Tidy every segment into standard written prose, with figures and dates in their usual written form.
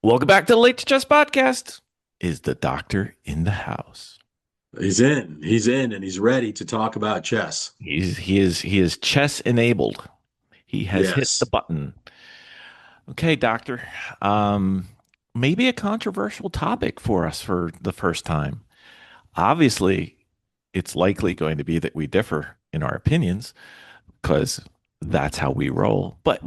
Welcome back to the Late to Chess podcast. Is the doctor in the house? He's in, and he's ready to talk about chess. He is chess enabled. He has hit the Yes. button. Okay, doctor. Um, Maybe a controversial topic for us for the first time. Obviously, it's likely going to be that we differ in our opinions because that's how we roll. But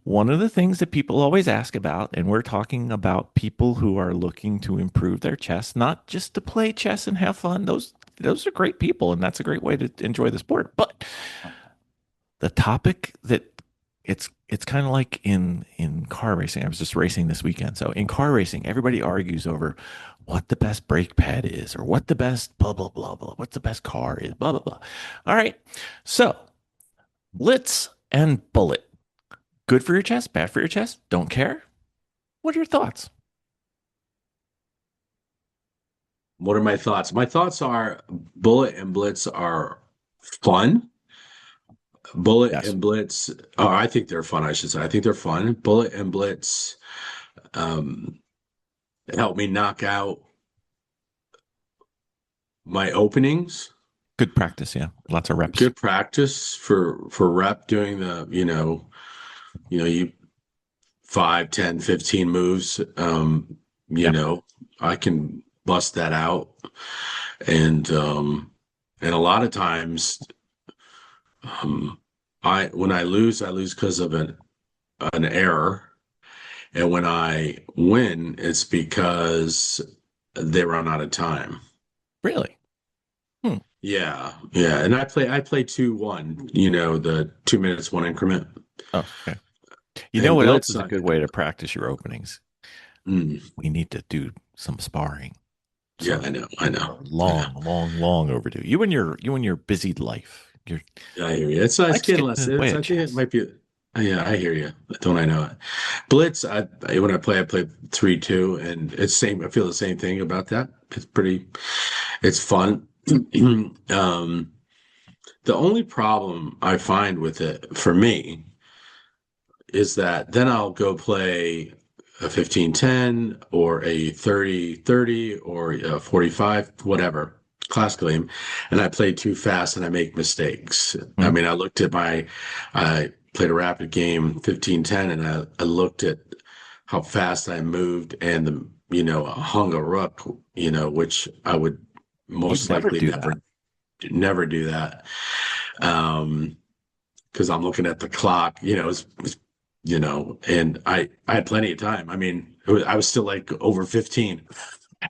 one of the things that people always ask about, and we're talking about people who are looking to improve their chess, not just to play chess and have fun. Those are great people, and that's a great way to enjoy the sport. But the topic that it's kind of like in car racing. I was just racing this weekend. So in car racing, everybody argues over what the best brake pad is or what the best blah blah blah blah, what the best car is, blah blah blah. All right. So Blitz and Bullet. Good for your chest, bad for your chest, don't care. What are your thoughts? What are my thoughts? My thoughts are Bullet and Blitz are fun. Bullet Yes. and Blitz, oh, I think they're fun, I should say. I think they're fun. Bullet and Blitz um, help me knock out my openings. Good practice, yeah. Lots of reps. Good practice for rep doing you 5, 10, 15 moves. Yeah. I can bust that out. And a lot of times, I when I lose because of an error. And when I win, it's because they run out of time. Really? Hmm. Yeah, yeah. And I play 2-1, the 2 minutes, one increment. Oh, okay. You know And what else Blitz, is a good way to practice your openings? mm, We need to do some sparring. yeah, So I know, I know. long overdue. You and your busy life. Yeah, I hear you. It's Life's getting getting less. in the way I of think it chess. might be. Yeah, I hear you. Don't I know it? Blitz. When I play 3-2, and it's same. I feel the same thing about that. It's pretty. It's fun. Um, the only problem I find with it for me is that then I'll go play a 15-10 or a 30-30 or a 45, whatever, classical game, and I play too fast and I make mistakes. I Hmm? mean, I played a rapid game 15-10 and I looked at how fast I moved and hung a rook, which I would You'd most never likely do that. never do that. Um, because I'm looking at the clock, and I had plenty of time. I mean, I was still like over 15,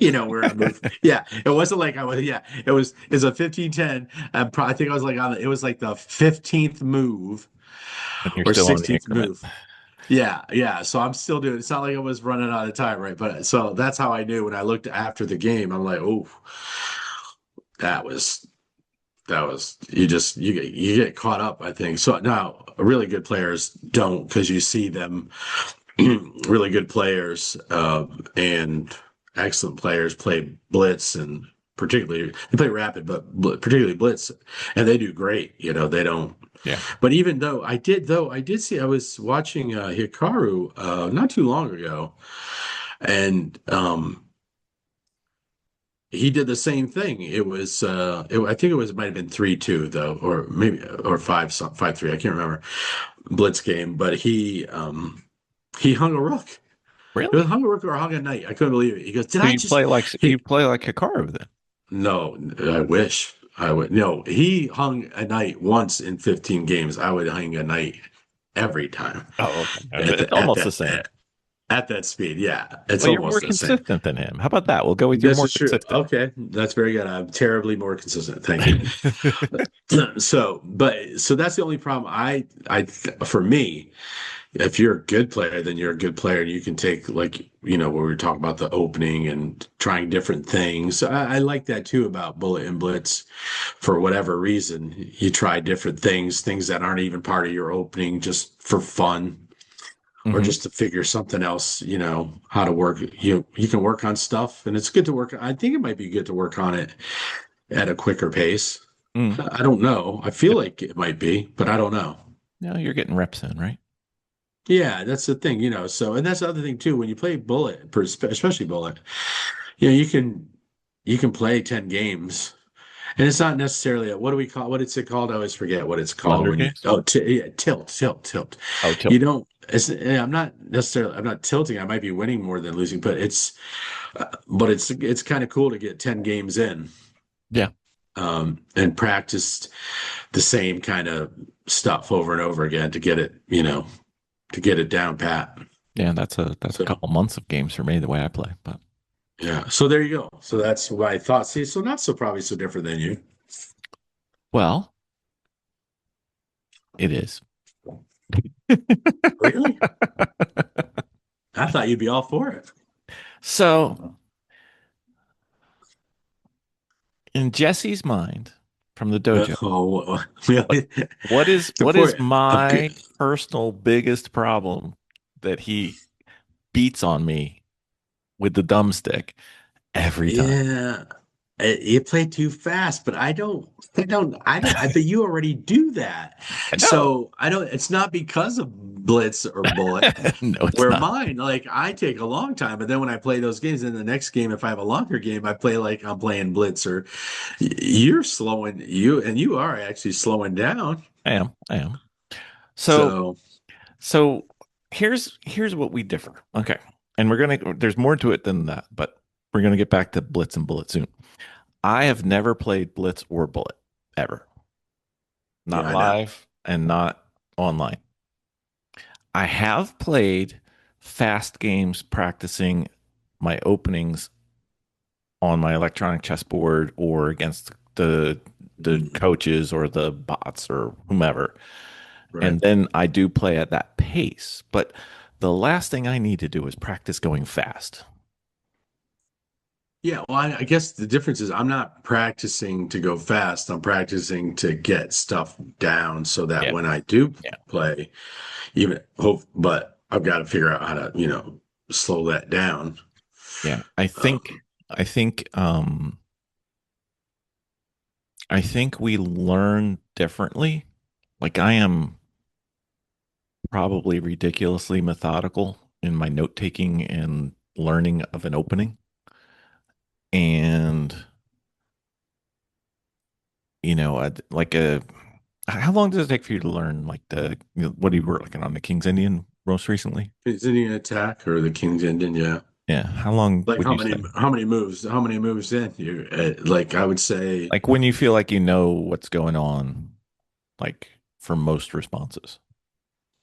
where I moved. Yeah, it wasn't like I was. Yeah, it's a 15-10. I think I was like it was like the 15th move And you're or still on the 16th increment. move. Yeah, yeah. So I'm still doing. It's not like I was running out of time, right? But so that's how I knew when I looked after the game. I'm like, oh, that was you get caught up, I think. So now really good players don't, because you see them really good players and excellent players play blitz, and particularly they play rapid, but particularly blitz, and they do great. They don't. Yeah. But even though I did see, I was watching Hikaru not too long ago, and he did the same thing. I think it might have been 3-2 though, or maybe or 5-3. I can't remember. Blitz game, but he hung a rook. It was Really? hung a rook or hung a knight. I couldn't believe it. He goes, "Did So I just?" you He, play like Hikaru then? no, I wish I would. No, he hung a knight once in 15 games. I would hang a knight every time Oh, okay. at It's the at almost the that same. at that speed. Yeah, it's Well, you're more almost the same. consistent than him. How about that? We'll go with you're This more is true. consistent. Okay, that's very good. I'm terribly more consistent. Thank you. So that's the only problem. For me, if you're a good player, then you're a good player, and you can take, like, where we were talking about the opening and trying different things. I like that too about Bullet and Blitz. For whatever reason, you try different things that aren't even part of your opening, just for fun, or Hmm. just to figure something else, how to work. You can work on stuff, and it's good to work. I think it might be good to work on it at a quicker pace. Mm. I don't know. I feel like it might be, but I don't know. No, you're getting reps in, right? Yeah, that's the thing, so and that's the other thing too. When you play Bullet, especially Bullet, you can play 10 games. And it's not necessarily what do we call what it's it called? I always forget what it's called Blender when you case? yeah, tilt. Oh, You tilt. don't I'm not tilting. I might be winning more than losing, but it's kind of cool to get 10 games in Yeah. and practice the same kind of stuff over and over again to get it down pat. Yeah, that's a So couple months of games for me the way I play. But yeah, so there you go. So that's what I thought. See, so not so probably so different than you. well, it is. Really? I thought you'd be all for it. So, in Jesse's mind, from the dojo, Oh, what really? what is The what poor, is okay. my personal biggest problem that he beats on me with the thumbstick every time? Yeah, you play too fast, but but you already do that. I know. So I don't, it's not because of Blitz or Bullet. No, it's Where not. mine, like I take a long time, but then when I play those games, in the next game, if I have a longer game, I play like I'm playing Blitz or you are actually slowing down. I am. I am. So So so here's what we differ. Okay. And there's more to it than that, but we're gonna get back to Blitz and Bullet soon. I have never played Blitz or Bullet ever. Not yeah, I know. live and not online. I have played fast games practicing my openings on my electronic chessboard or against the Mm, coaches or the bots or whomever. right. And then I do play at that pace. But the last thing I need to do is practice going fast. Yeah, well, I guess the difference is I'm not practicing to go fast. I'm practicing to get stuff down so that Yeah. when I do Yeah. play, but I've got to figure out how to, slow that down. Yeah. I think Um, I think um I think we learn differently. Like I am probably ridiculously methodical in my note taking and learning of an opening. And, like how long does it take for you to learn like what do you work like on the King's Indian most recently? is it an attack or the King's Indian? Yeah. Yeah. How long Like would you say? how many moves in you, like I would say, Like when you feel like you know what's going on, like for most responses,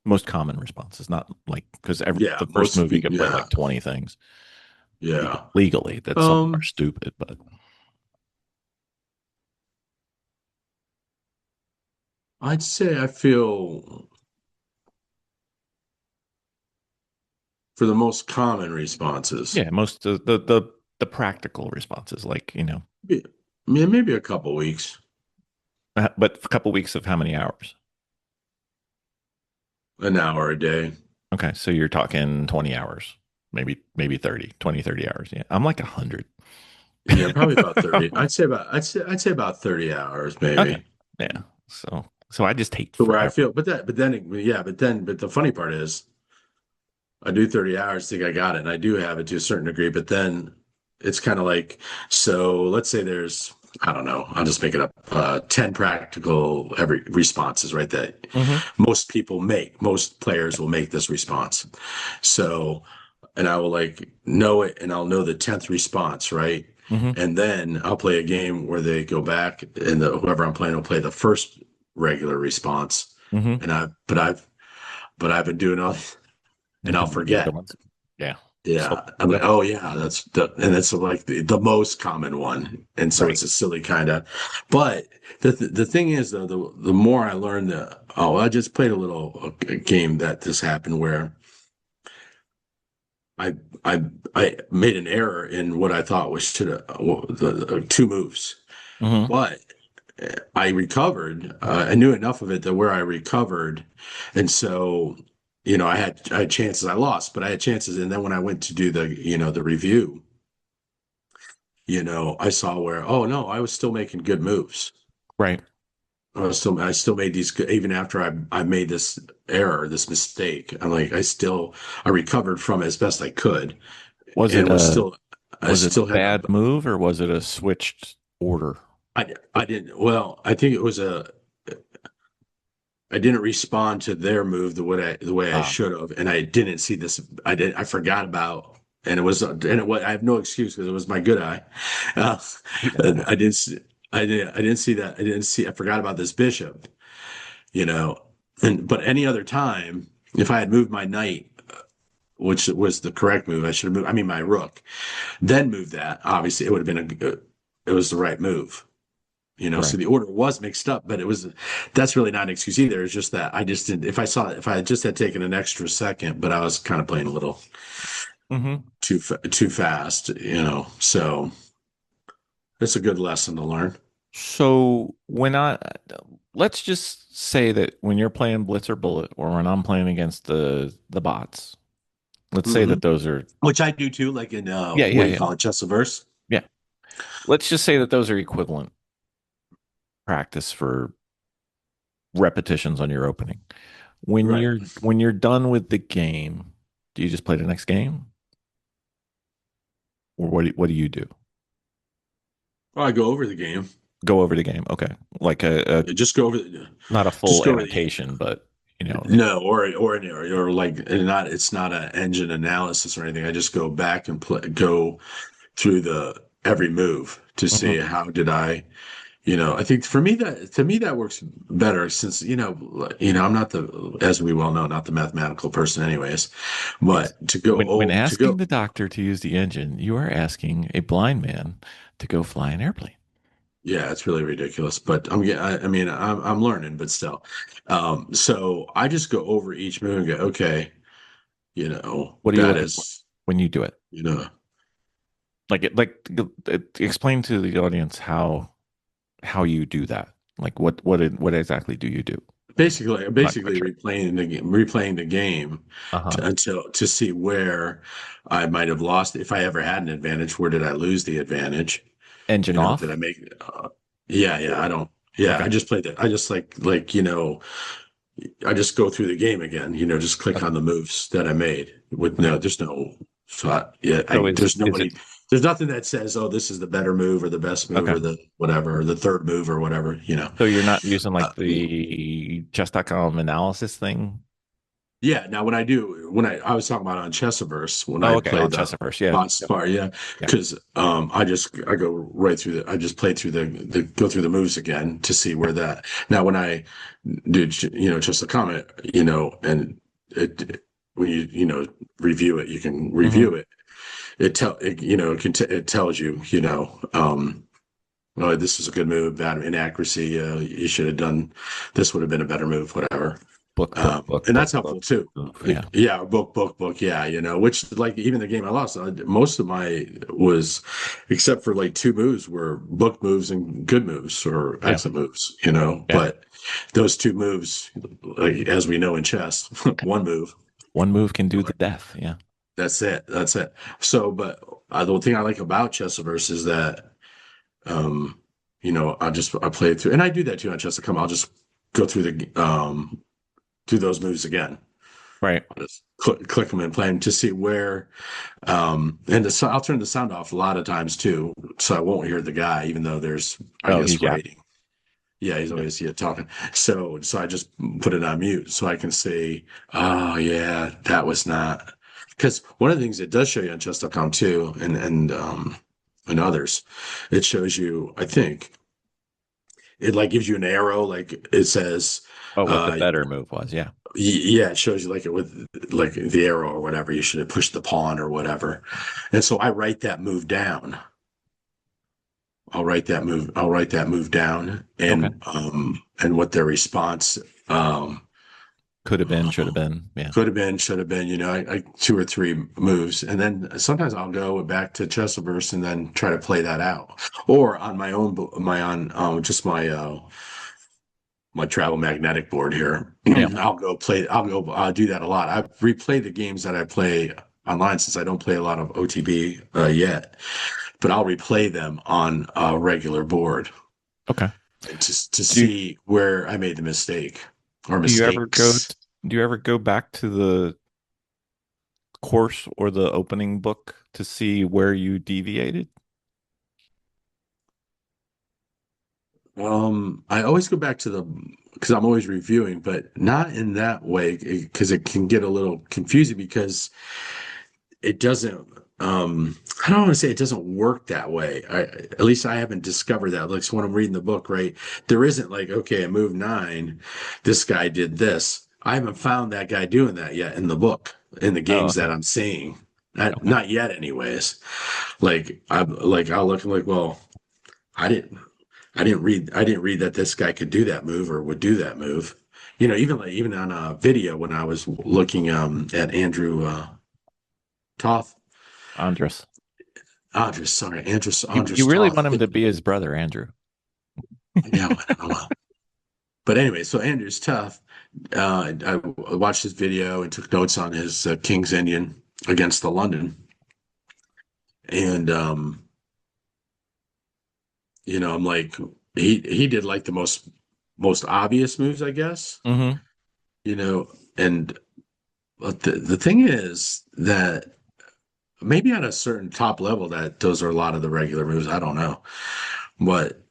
most common responses, not like because yeah, the first move you could play yeah, like 20 things yeah. legally that some are Um, stupid, but I'd say I feel for the most common responses, yeah, most of the practical responses, like, yeah, maybe a couple weeks, but a couple weeks of how many hours? an hour a day. Okay, so you're talking 20 hours, maybe 30 hours. Yeah. I'm like 100. Yeah, probably about 30. I'd say about 30 hours Okay. maybe. Yeah. So I just take To where I forever. feel, but the funny part is I do 30 hours, think I got it, and I do have it to a certain degree, but then it's kind of like, so let's say there's, I don't know, I'll just make it up, 10 practical every responses, right? That Hmm. most players will make this response. So, and I will like know it and I'll know the 10th response, right? Hmm. And then I'll play a game where they go back and whoever I'm playing will play the first regular response. Hmm. And I've been doing all, and You've I'll been doing the other forget. ones. Yeah. So, Yeah. I'm like, yep. oh yeah, and that's like the most common one. And so Right. it's a silly kind of, but the thing is though, the more I learn I just played a game that this happened where I I I made an error in what I thought was should have the two moves, Hmm. but I recovered. I knew enough of it that where I recovered, and so I had chances. I lost, but I had chances. And then when I went to do the review, I saw where, oh no, I was still making good moves. Right. I still made these even after I made this error, this mistake. I recovered from it as best I could, Was it and a I was it a still had bad move or was it a switched order? I didn't. Well, I think it was a. I didn't respond to their move the way I Ah, should have, and I didn't see this. I forgot about, and it was, and it was. I have no excuse because it was my good eye. Uh, yeah. I didn't. I didn't see that. I didn't see. I forgot about this bishop. You know, and but any other time, if I had moved my knight, which was the correct move, I should have moved. I mean, my rook, then moved that. Obviously, it would have been it was the right move. So Right. the order was mixed up, but that's really not an excuse either. It's just that I just didn't, if I just had taken an extra second, but I was kind of playing a little Hmm. too fast, so it's a good lesson to learn. So let's just say that when you're playing Blitz or Bullet, or when I'm playing against the bots, let's say Hmm. that those are, Which I do too, like in, yeah, what yeah, do you yeah, call it, Chessiverse? yeah. Let's just say that those are equivalent practice for repetitions on your opening. Right. When you're done with the game, do you just play the next game, or what do you do? Well, I go over the game. Go over the game, okay? Like a Just go over the, not a just full go over the, annotation, but no, or like, and not, it's not an engine analysis or anything. I just go back and go through the every move to see Mhm. how did I think for me that to me that works better since I'm not the as we well know not the mathematical person anyways, Yes. but When to asking go the doctor to use the engine, you are asking a blind man to go fly an airplane. yeah, it's really ridiculous, but I mean I'm learning, but still, so I just go over each move and go, okay, What are you that looking for is when you do it? you know Explain to the audience how you do that. Like what exactly do you do? I'm not quite basically sure. replaying the game Uh-huh. to see where I might have lost. If I ever had an advantage, where did I lose the advantage? Engine Did I off? make? Yeah, yeah. I don't. Yeah, Okay. I just played it. I just I just go through the game again. Just click Okay. on the moves that I made with Okay. no. There's no thought. Yeah, So there's is it nobody. There's nothing that says, "Oh, this is the better move or the best move okay? or the whatever or the third move or whatever." So you're not using Uh, like the chess.com analysis thing? Yeah, now when I was talking about on Chessiverse when Oh, I okay, play on the Chessiverse. Yeah. bots Yep. part, yeah, Yeah. because I go right through I just play through the go through the moves again to see where that. Now when I do just a comment, and when review it, you can Hmm. review it. It tells you, oh, this was a good move, bad inaccuracy. You should have done this. Would have been a better move, whatever. Book, book, book, And book, that's helpful book. too. Yeah. Yeah, book. Yeah, which like even the game I lost, most of my was, except for like two moves, were book moves and good moves or Yeah. exit moves. Yeah. But those two moves, like, as we know in chess, one move, One move can do the death. Yeah. that's it. That's it. So, but the thing I like about Chessiverse is that, um, I play it through, and I do that too on Chess.com. I'll just go through do those moves again. Right. I'll just click them and play them to see where. I'll turn the sound off a lot of times too, so I won't hear the guy, even though there's, I Oh, guess, he's yeah. writing. Yeah, he's Yeah. always talking. So I just put it on mute so I can say, oh yeah, that was not. Because one of the things it does show you on chess.com too, and others, it shows you, I think, it like gives you an arrow, like it says, Oh, what the uh, better move was. Yeah. yeah, it shows you like it with like the arrow or whatever. You should have pushed the pawn or whatever. And so I write that move down. I'll write that move down Okay. and what their response um Could have been, should have been. Yeah. could have been, should have been, I two or three moves. And then sometimes I'll go back to Chessiverse and then try to play that out. Or on my own just my travel magnetic board here. Yeah. I'll go do that a lot. I replay the games that I play online since I don't play a lot of OTB yet, but I'll replay them on a regular board. Okay. to Do you, see where I made the mistake or do you ever go mistakes. do you ever go back to the course or the opening book to see where you deviated? I always go back to the because I'm always reviewing, but not in that way because it can get a little confusing because it doesn't I don't want to say it doesn't work that way. At least I haven't discovered that. Like so when I'm reading the book, right? There isn't like, okay, at move 9, this guy did this. I haven't found that guy doing that yet in the book, in the Oh, games okay. that I'm seeing. Not, Okay. not yet anyways. I'll look like, well, I didn't I didn't read that this guy could do that move or would do that move. You know, even on a video when I was looking at Andrew Toth Andres. Andres, sorry, You Andres really Toth. want him to be his brother, Andrew. Yeah, I don't know. But anyway, so Andres Tough, I watched his video and took notes on his King's Indian against the London, and I'm like, he did like the most obvious moves, I guess. Hmm. You know, and but the thing is that maybe at a certain top level that those are a lot of the regular moves. I don't know, but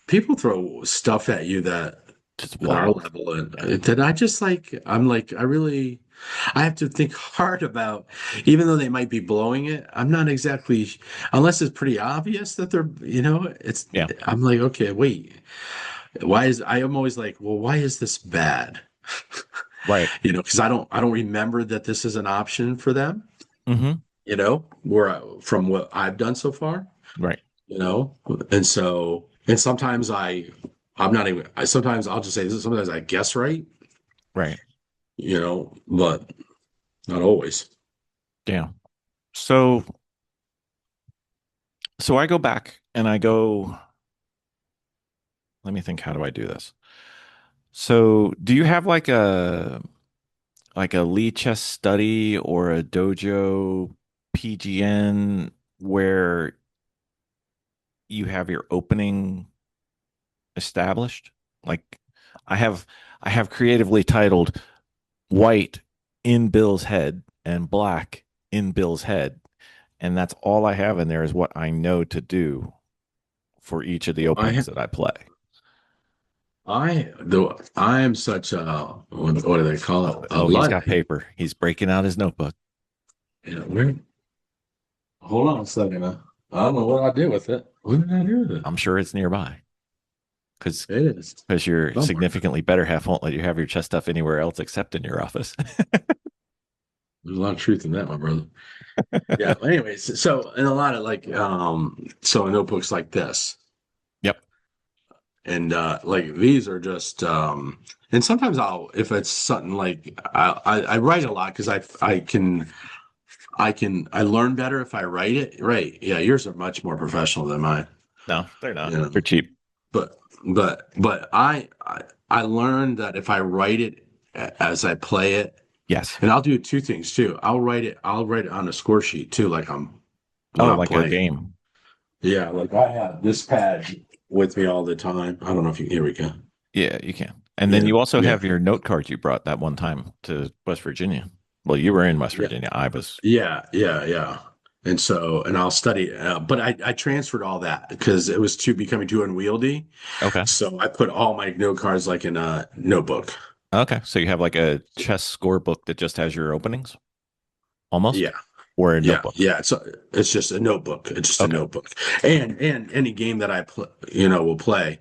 people throw stuff at you that Just at our wild. level and Yeah. that I just like I'm like I have to think hard about even though they might be blowing it. I'm not exactly unless it's pretty obvious that they're it's Yeah. I'm like, okay, wait, I'm always like, well, why is this bad? Right. Because I don't remember that this is an option for them, Hmm. from what I've done so far, Right. you know, and so and sometimes I'm not even sometimes I'll just say this, sometimes I guess right, Right. but not always. Yeah. So so I go back and I go, let me think, how do I do this? So do you have like a lead chess study or a dojo PGN where you have your opening established? Like I have I have creatively titled white in Bill's head and black in Bill's head. And that's all I have in there is what I know to do for each of the I openings that I play. I am such a what do they call it? Oh, A oh, he's got Luddite. paper. He's breaking out his notebook. Where, hold on a second. I don't know what I did with it. What did I do with it? I'm sure it's nearby because It is your somewhere. significantly better half won't let you have your chess stuff anywhere else except in your office. There's a lot of truth in that, my brother. Yeah. Anyways, so in a lot of so in notebooks like this, Yep. and like these are just and sometimes I'll if it's something like I write a lot because I learn better if I write it. Right. Yeah, yours are much more professional than mine. No, they're not. You They're know, cheap. but I learned that if I write it as I play it, Yes. and I'll do two things too. I'll write it on a score sheet too, like when Oh, I'm like a playing. game. Yeah, like I have this pad with me all the time. I don't know if you here we go. Yeah, you can. And then Yeah, you also yeah, have your note cards you brought that one time to West Virginia. Well, you were in West yeah, Virginia. I was. yeah. And so, and I'll study, but I transferred all that because it was too becoming too unwieldy. Okay. So I put all my note cards like in a notebook. Okay. So you have like a chess score book that just has your openings almost Yeah, or a yeah, notebook. yeah. So it's just a notebook. It's just a Okay. notebook, and any game that I play, will play.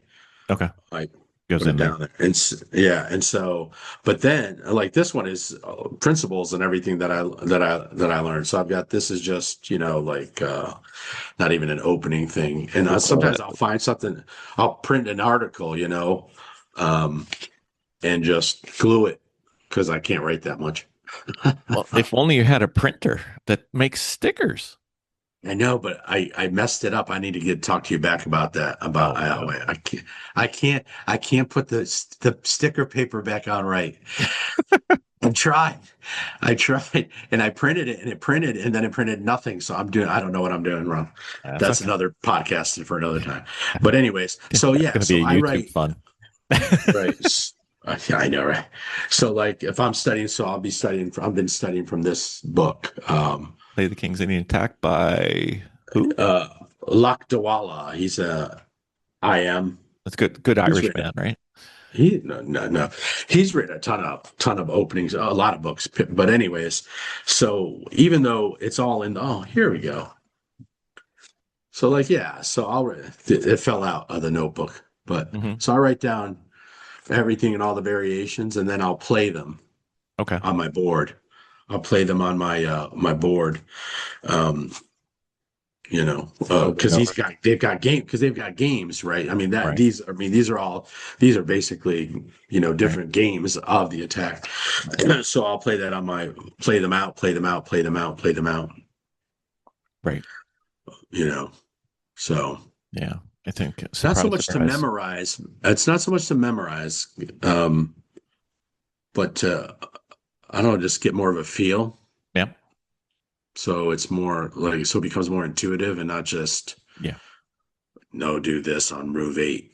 Okay. I Goes put it in there. down there, and yeah, and so, but then like this one is principles and everything that I learned. So I've got this is just like not even an opening thing, and We'll call sometimes it. I'll find something, I'll print an article, um, and just glue it because I can't write that much. Well, if only you had a printer that makes stickers. I know, but I messed it up. I need to talk to you back about that. About Oh no. I can't put the sticker paper back on right. I tried. I tried and I printed it and it printed and then it printed nothing. So I don't know what I'm doing wrong. That's That's okay. another podcast for another time. But anyways, so That's yeah, going to so be I a YouTube write, fun. right. I know, right? So like if I'm studying, so I've been studying from this book. Play the King's Indian Attack by who? Uh Lakdawala. He's a I am. That's good. Good He's Irish written man, right? no. He's written a ton of openings, a lot of books. But anyways, so even though it's all in, oh, here we go. So like, yeah, so it fell out of the notebook, but Hmm. so I write down everything and all the variations, and then I'll play them Okay. on my board. I'll play them on my board. Um, Over and because over. they've got games, right? I mean Right. these are basically, Right. different games of the attack. So I'll play that on my play them out, play them out, play them out, play them out, Right. you know. So Yeah. I think not so surprise, much to surprise. memorize. It's not so much to memorize, but I don't know, just get more of a feel. Yeah. So it's more like so it becomes more intuitive and not just Yeah. no, do this on move 8.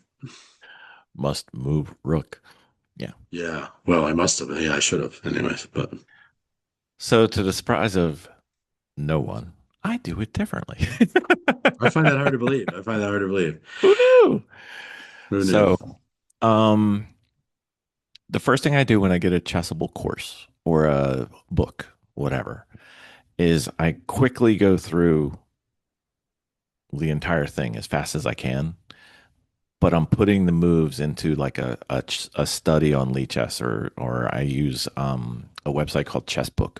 Must move rook. Yeah. Yeah. Well, I must have. Yeah, I should have. Anyways, but So to the surprise of no one, I do it differently. I find that hard to believe. I find that hard to believe. Who knew? Who knew? So, um, the first thing I do when I get a Chessable course or a book, whatever, is I quickly go through the entire thing as fast as I can. But I'm putting the moves into like a study on Chess, or I use a website called Chessbook,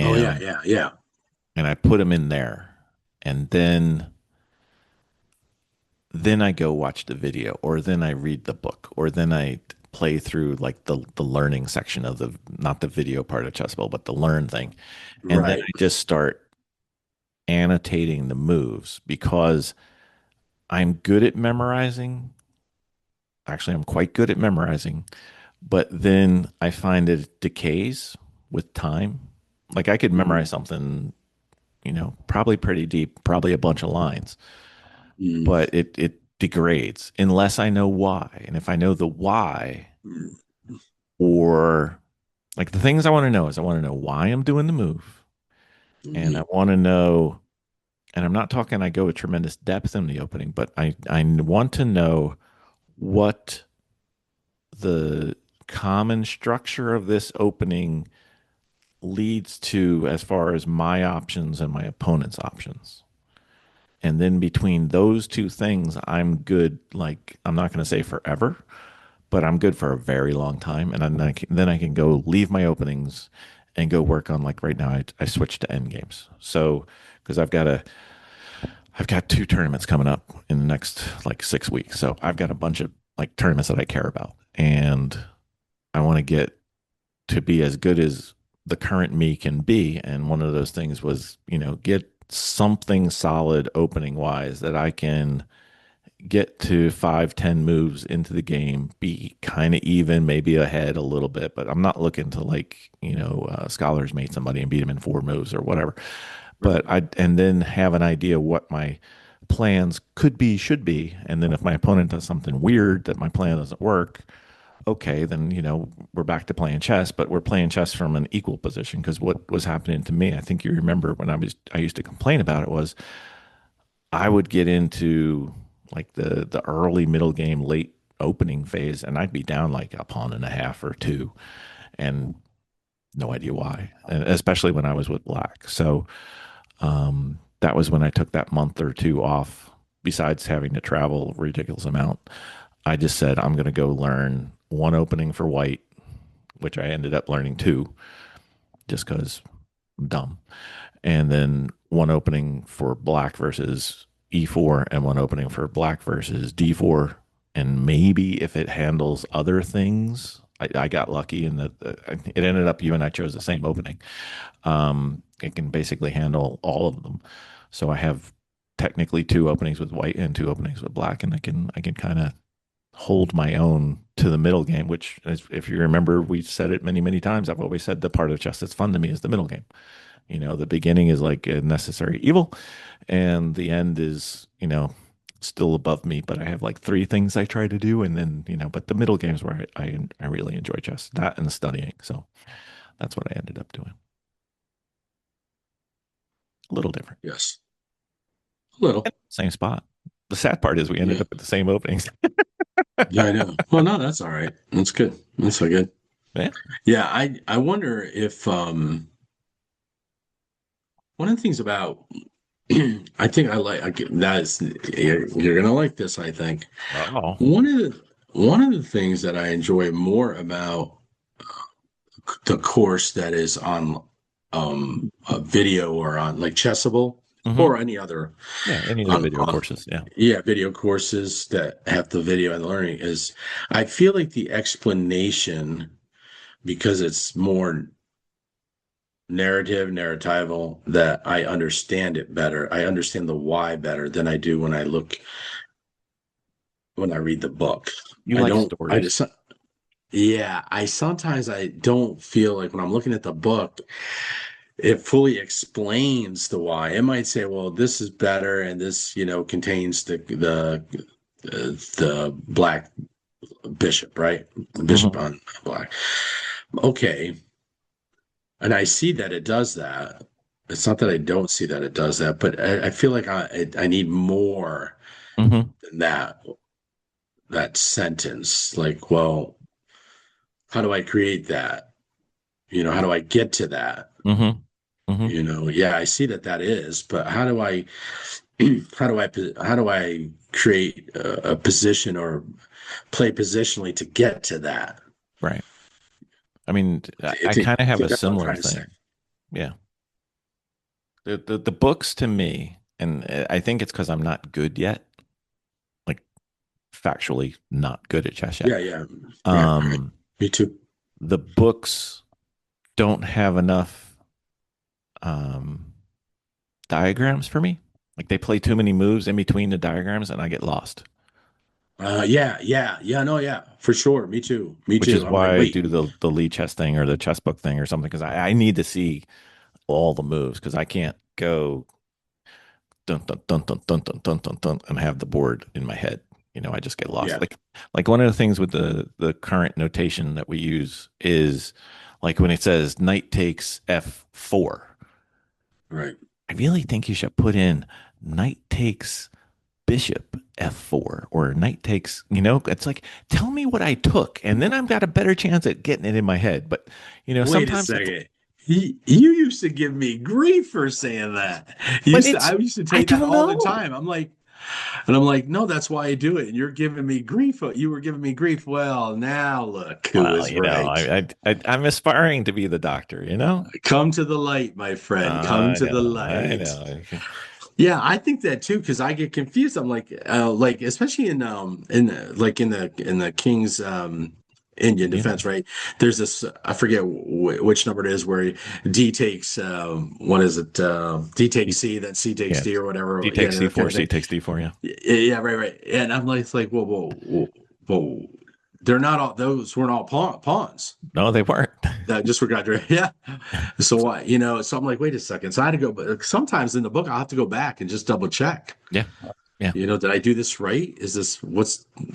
Oh yeah, and yeah, yeah. I put them in there, and then I go watch the video, or then I read the book, or then I play through like the learning section of the not the video part of Chessable, but the learn thing, and then Right. I just start annotating the moves because I'm good at memorizing. Actually, I'm quite good at memorizing, but then I find it decays with time. Like I could memorize Mm, something, probably pretty deep, probably a bunch of lines, mm, but it degrades unless I know why. And if I know the why, mm, or like the things I want to know is I want to know why I'm doing the move, and I mm, want to know. And I'm not talking I go with tremendous depth in the opening, but I want to know what the common structure of this opening leads to as far as my options and my opponent's options. And then between those two things, I'm good. Like, I'm not going to say forever, but I'm good for a very long time. And then I can go leave my openings and go work on, like right now, I switched to end games. So, because I've got two tournaments coming up in the next like 6 weeks. So I've got a bunch of like tournaments that I care about. And I want to get to be as good as the current me can be. And one of those things was, get something solid opening wise that I can get to 5, 10 moves into the game, be kind of even, maybe ahead a little bit, but I'm not looking to like, scholars mate somebody and beat them in 4 moves or whatever. right. And then have an idea what my plans could be, should be. And then if my opponent does something weird that my plan doesn't work, okay, then we're back to playing chess, but we're playing chess from an equal position. Because what was happening to me, I think you remember when I used to complain about it was I would get into like the early middle game, late opening phase, and I'd be down like a pawn and a half or two, and no idea why, and especially when I was with black. So that was when I took that month or two off. Besides having to travel a ridiculous amount, I just said I'm going to go learn one opening for white, which I ended up learning two, just because I'm dumb, and then one opening for black versus e4, and one opening for black versus d4. And maybe if it handles other things, I got lucky in that it ended up you and I chose the same opening. It can basically handle all of them. So I have technically two openings with white and two openings with black, and I can kind of hold my own to the middle game, which, if you remember, we've said it many, many times. I've always said the part of chess that's fun to me is the middle game. The beginning is like a necessary evil, and the end is, still above me. But I have like three things I try to do, and then, but the middle games where I really enjoy chess, that and studying. So that's what I ended up doing. A little different. Yes. A little. Same spot. The sad part is we ended Yeah. up at the same openings. Yeah, I know. Well, no, that's all right. That's good. That's so good. Yeah. Yeah, I wonder if one of the things about I think that is you're gonna like this, I think. Oh. One of the things that I enjoy more about the course that is on a video or on like Chessable Hmm. or any other Yeah. Any of the on, video on courses. Yeah. yeah, video courses that have the video and learning is I feel like the explanation because it's more narratival that I understand it better. I understand the why better than I do when I read the book. You I like don't I stories. just yeah, I sometimes I don't feel like when I'm looking at the book it fully explains the why. It might say, well, this is better and this, contains the black bishop, right? Bishop Hmm. on black. Okay. And I see that it does that. It's not that I don't see that it does that, but I feel like I need more Hmm. than that sentence. Like, well, how do I create that? How do I get to that? Hmm. Hmm. Yeah, I see that is, but how do I how do I create a position or play positionally to get to that? Right. I mean, I I kind of have a think that's what I'm similar trying to say. thing. Yeah. The books to me, and I think it's because I'm not good yet, like factually not good at chess yet. Yeah, yeah. Right, right. Um, Me too. the books don't have enough um, diagrams for me. Like they play too many moves in between the diagrams, and I get lost. Yeah, yeah, yeah, no, yeah, for sure. Me too. Me Which is too. I'm like, why I wait, do the lead chess thing or the chess book thing or something, because I need to see all the moves because I can't go dun dun dun dun dun dun dun dun dun and have the board in my head. I just get lost. yeah, Like one of the things with the current notation that we use is like when it says knight takes f4. right. I really think you should put in knight takes bishop f4 or knight takes, it's like tell me what I took and then I've got a better chance at getting it in my head. But Wait a sometimes it's second. You used to give me grief for saying that. but it's I used to I take that don't all the know. time. I'm like, no, that's why I do it. And you're giving me grief. You were giving me grief. Well, now look who Well, is right. I'm aspiring to be the doctor. Come to the light, my friend. Come I to the know, I light. know. Yeah, I think that too because I get confused. I'm like especially in the King's Indian Yeah, defense, right? There's this I forget which number it is where D takes what is it? D takes D- C, then C takes yeah. D or whatever. D Yeah, takes that kind C4, of C thing. takes D4. Yeah, Yeah, right, right. And I'm like, it's like, whoa, whoa, whoa, whoa. They're not all those weren't all pawns. no, they weren't. That just forgot. Yeah. So what? So I'm like, wait a second. So I had to go, but sometimes in the book, I'll have to go back and just double check. Yeah, yeah, Did I do this right? Is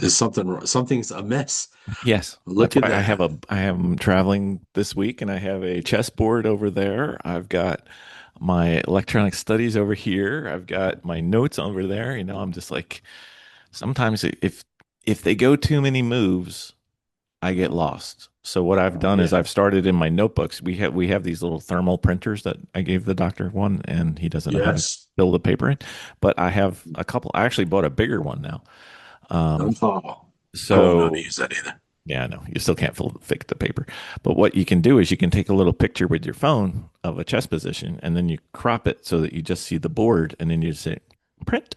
something's amiss? yes. That's Look at why that. I am traveling this week, and I have a chessboard over there. I've got my electronic studies over here. I've got my notes over there. I'm just like sometimes if they go too many moves, I get lost. So what I've done is Yeah. I've started in my notebooks. We have these little thermal printers that I gave the doctor one, and he doesn't know how to Yes. fill the paper in. But I have a couple. I actually bought a bigger one now. Um, Oh, I won't know how to so use that either. yeah, I know you still can't fake the paper. But what you can do is you can take a little picture with your phone of a chess position, and then you crop it so that you just see the board, and then you say print,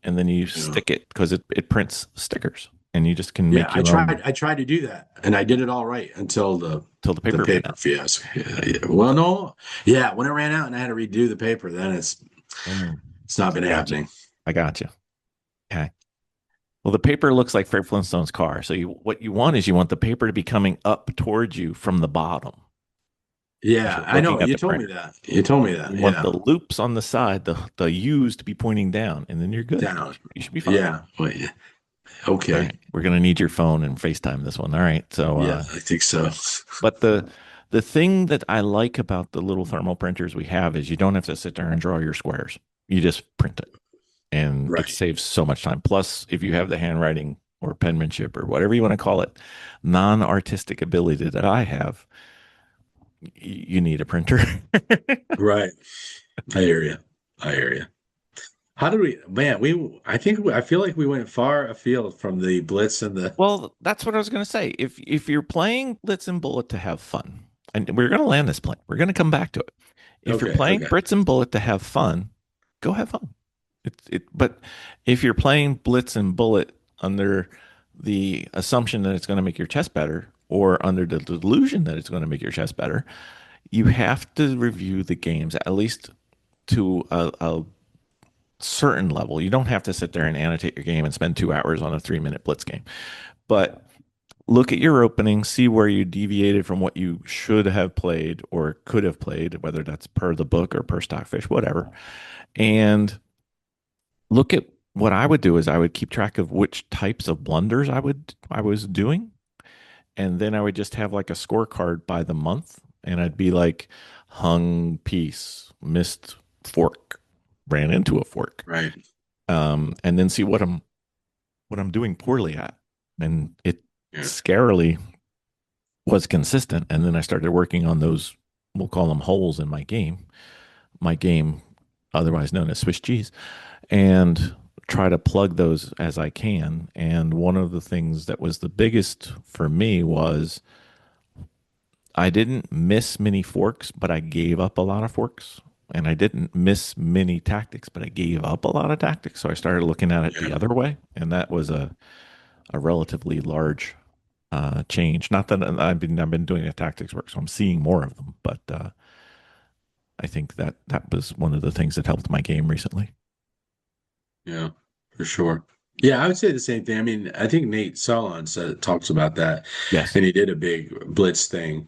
and then you Yeah. stick it because it prints stickers, and you just can Yeah. make I your tried. own I tried to do that, and I did it all right until the till the the paper ran paper out. fiasco. Yeah, yeah. Well, no. Yeah. When it ran out and I had to redo the paper, then it's Mm, it's not been I got you. happening. I got you. Okay. Well, the paper looks like Fred Flintstone's car. So what you want is you want the paper to be coming up towards you from the bottom as Yeah, you're I know. looking at You the told me printer. that. You told me You that. want Yeah. the loops on the side, the U's to be pointing down, and then you're good. Down. You should be fine. Yeah. Wait. All Okay. right. We're gonna need your phone and FaceTime this one. All right. So Yeah, I think so. but the thing that I like about the little thermal printers we have is you don't have to sit there and draw your squares. You just print it. And it Right. saves so much time. Plus, if you have the handwriting or penmanship or whatever you want to call it, non-artistic ability that I have, you need a printer. Right. I hear you. I hear you. How did we, man, I feel like we went far afield from the Blitz and the, Well, that's what I was going to say. If you're playing Blitz and Bullet to have fun, and we're going to land this plane, we're going to come back to it. If you're okay, playing okay. Blitz and Bullet to have fun, go have fun. But if you're playing Blitz and Bullet under the assumption that it's going to make your chess better, or under the delusion that it's going to make your chess better, you have to review the games at least to a certain level. You don't have to sit there and annotate your game and spend 2 hours on a 3 minute Blitz game, but look at your opening, see where you deviated from what you should have played or could have played, whether that's per the book or per Stockfish, whatever, and look at what I would do is I would keep track of which types of blunders I was doing, and then I would just have like a scorecard by the month, and I'd be like hung piece, missed fork, ran into a fork, Right. and then see what I'm doing poorly at, and it Yeah. scarily was consistent, and then I started working on those, we'll call them holes in my game, otherwise known as Swiss cheese, and try to plug those as I can. And one of the things that was the biggest for me was I didn't miss many forks, but I gave up a lot of forks. And I didn't miss many tactics, but I gave up a lot of tactics. So I started looking at it Yeah. the other way. And that was a relatively large change. Not that I've been doing the tactics work, so I'm seeing more of them. But I think that that was one of the things that helped my game recently. Yeah, for sure. Yeah, I would say the same thing. I mean, I think Nate Solon talks about that, Yes. and he did a big blitz thing,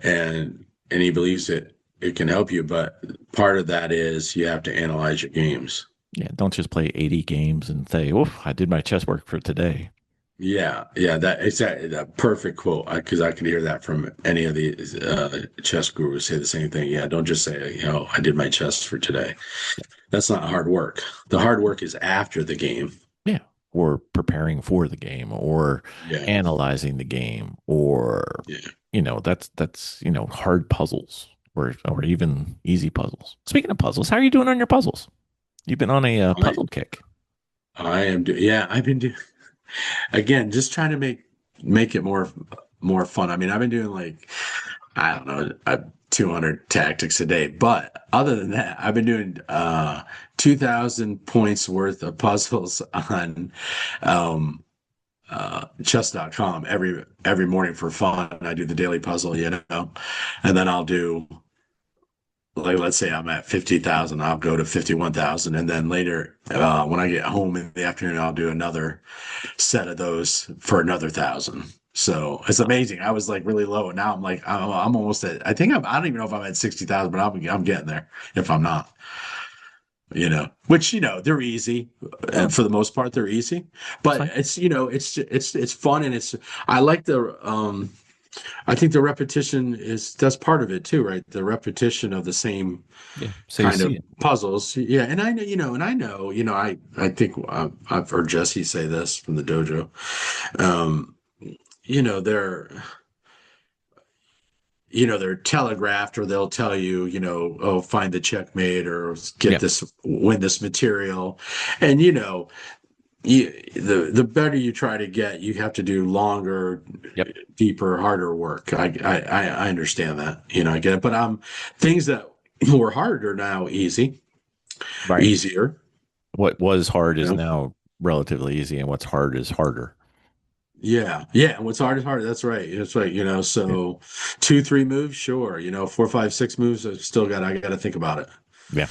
and he believes it can help you, but part of that is you have to analyze your games. Yeah. Don't just play 80 games and say, "Oh, I did my chess work for today." Yeah, yeah, that exactly that perfect quote because I could hear that from any of the chess gurus say the same thing. Yeah, don't just say, I did my chess for today. That's not hard work. The hard work is after the game. Yeah. Or preparing for the game or Yeah, analyzing the game or, yeah. hard puzzles or even easy puzzles. Speaking of puzzles, how are you doing on your puzzles? You've been on a I puzzle kick. I am doing. Yeah, I've been doing again, just trying to make it more fun. I mean, I've been doing like I don't know, 200 tactics a day, but other than that, I've been doing 2,000 points worth of puzzles on chess.com every morning for fun. I do the daily puzzle, and then I'll do like let's say I'm at 50,000, I'll go to 51,000, and then later when I get home in the afternoon, I'll do another set of those for another 1,000. So it's amazing. I was like really low, and now I'm like I'm almost at. I don't even know if I'm at 60,000, but I'm getting there. If I'm not, which they're easy, Oh, for the most part they're easy, but fine. it's fun, and I like the I think the repetition that's part of it too, right? The repetition of the same Yeah. So you kind see of it. puzzles. Yeah, and I know, I think I've heard Jesse say this from the dojo. Um, they're they're telegraphed, or they'll tell you, oh, find the checkmate or Yeah. win this material, and the better you try to get, you have to do longer, Yep. deeper, harder work. I understand that, I get it, but things that were harder now Right. easier. What was hard You is know? now relatively easy, and what's hard is harder. Yeah, yeah. And what's hard is hard. That's right. That's right. Yeah. So 2, 3 moves, sure. 4, 5, 6 moves, I got to think about it. Yeah.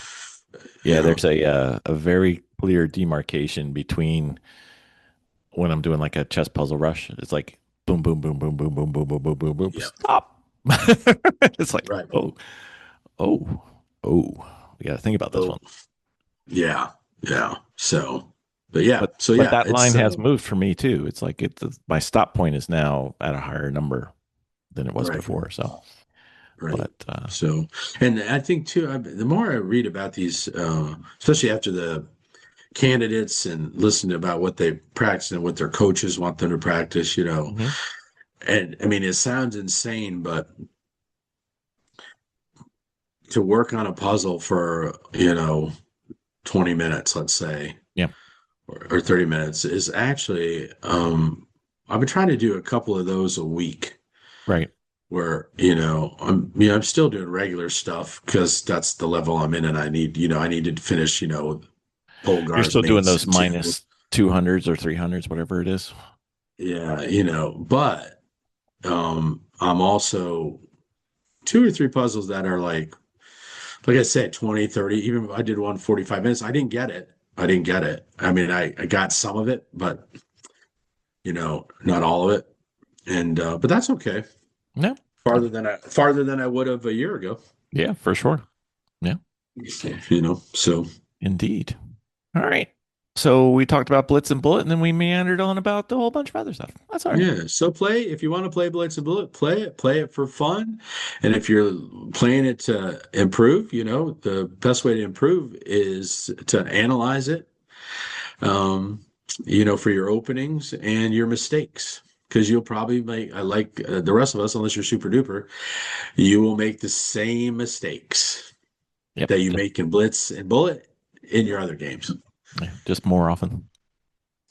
You Yeah. know, There's a very clear demarcation between when I'm doing like a chess puzzle rush. It's like boom, boom, boom, boom, boom, boom, boom, boom, boom, boom, boom. Yeah. Stop. It's like, Right. oh, oh, oh. We got to think about this Oh, one. yeah. Yeah. So, but yeah. But So but yeah, that line it's has moved for me too. It's like my stop point is now at a higher number than it was right. before. So, Right. but So, and I think too, the more I read about these, especially after the candidates and listen about what they practice and what their coaches want them to practice, mhm. and I mean, it sounds insane, but to work on a puzzle for, 20 minutes, let's say, Yeah, or 30 minutes is actually, I've been trying to do a couple of those a week right. where, I'm still doing regular stuff because that's the level I'm in and I need to finish, You're Polgar's still doing mates those too. minus 200s or 300s, whatever it is. Yeah, but I'm also two or three puzzles that are like I said, 20, 30. Even if I did one 45 minutes, I didn't get it. I didn't get it. I mean, I got some of it, but not all of it. And but that's okay. No, Farther than I would have a year ago. yeah, for sure. Yeah, So indeed. All right. So we talked about Blitz and Bullet, and then we meandered on about a whole bunch of other stuff. That's all right. yeah. So play if you want to play Blitz and Bullet, play it for fun. And if you're playing it to improve, the best way to improve is to analyze it um, for your openings and your mistakes. Because you'll probably make, I like the rest of us, unless you're super duper, you will make the same mistakes Yep. that you make in Blitz and Bullet in your other games. Just more often.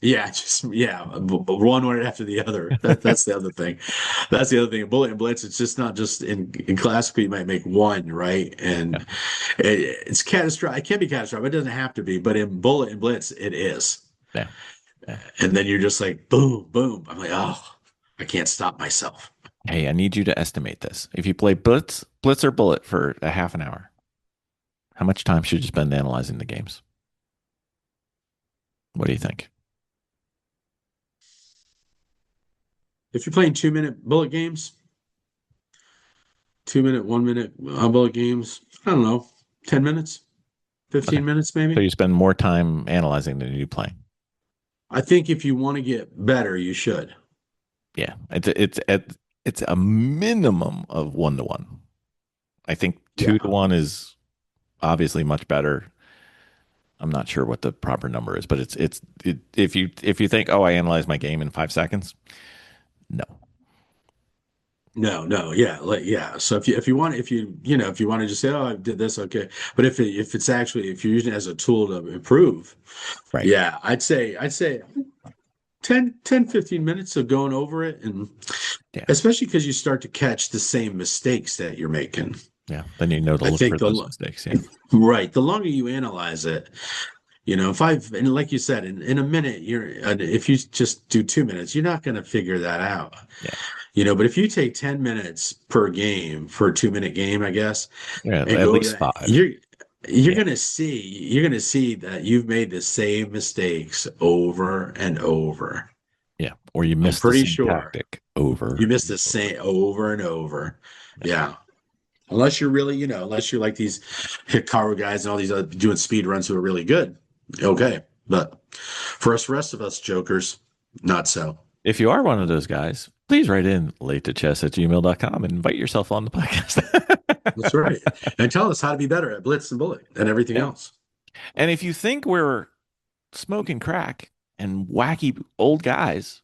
Yeah, just yeah, but one right after the other. That's the other thing. That's the other thing. In Bullet and Blitz, it's just not just in classical. You might make one right, Yeah. and it's catastrophic. It can be catastrophic. It doesn't have to be, but in Bullet and Blitz, it is. Yeah. Yeah. And then you're just like, boom, boom. I'm like, oh, I can't stop myself. Hey, I need you to estimate this. If you play Blitz or Bullet for a half an hour, how much time should you spend analyzing the games? What do you think? If you're playing 2 minute bullet games, 2 minute, 1 minute bullet games, I don't know, 10 minutes, Okay. 15 minutes So maybe. you spend more time analyzing than you do playing. I think if you want to get better, you should. Yeah. It's a minimum of 1 to 1. I think two Yeah. to one is obviously much better. I'm not sure what the proper number is, but if you think, oh, I analyze my game in 5 seconds, no. No, no, yeah, yeah. So if you want if you want to just say, oh, I did this, okay. But if you're using it as a tool to improve, Right. yeah, I'd say 10, 15 minutes of going over it, and Yeah. especially because you start to catch the same mistakes that you're making. Yeah. Then you know to I look for think those mistakes. Yeah. right, the longer you analyze it, and like you said, in a minute, if you just do 2 minutes, you're not going to figure that out. Yeah. But if you take 10 minutes per game for a 2 minute game, I guess, Yeah. and At go least to five. you're Yeah. gonna see that you've made the same mistakes over and over. Yeah. Or you I'm miss the pretty same sure tactic you over missed and the over. same over and over. Yeah. Yeah. Unless you're really, unless you're like these Hikaru guys and all these other doing speed runs who are really good. Okay. But for us rest of us jokers, not so. If you are one of those guys, please write in late to chess@gmail.com and invite yourself on the podcast. That's right. And tell us how to be better at Blitz and Bullet and everything Yeah. else. And if you think we're smoking crack and wacky old guys,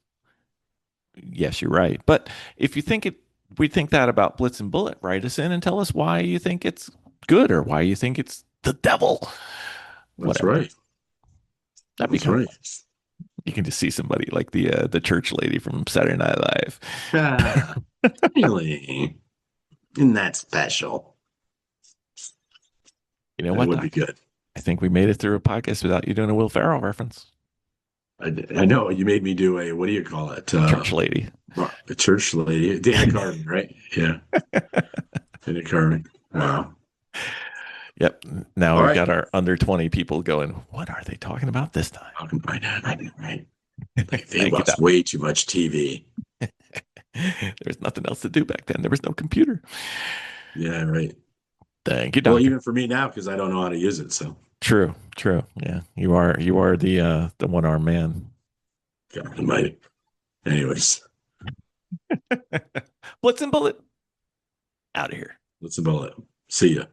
yes, you're right. But if you think we think that about Blitz and Bullet, write us in and tell us why you think it's good or why you think it's the devil. That's Whatever. right. That'd be That's kind of right. fun. You can just see somebody like the church lady from Saturday Night Live. Ah, really? Isn't that special? You know That what, would be Doc? good. I think we made it through a podcast without you doing a Will Ferrell reference. I know you made me do what do you call it? Church lady. A church lady, Dana Carvey, right? Yeah, Dana Carvey. Wow. Yep. Now All we've right. got our under 20 people going, what are they talking about this time? I know, right? Like they Thank you, watch Doc. way too much TV. There was nothing else to do back then. There was no computer. Yeah, right. Thank you, Well, Doctor. even for me now, because I don't know how to use it. So, True, true. Yeah, you are the one armed man. God almighty. Anyways, Blitz and Bullet out of here. that's about it. See ya.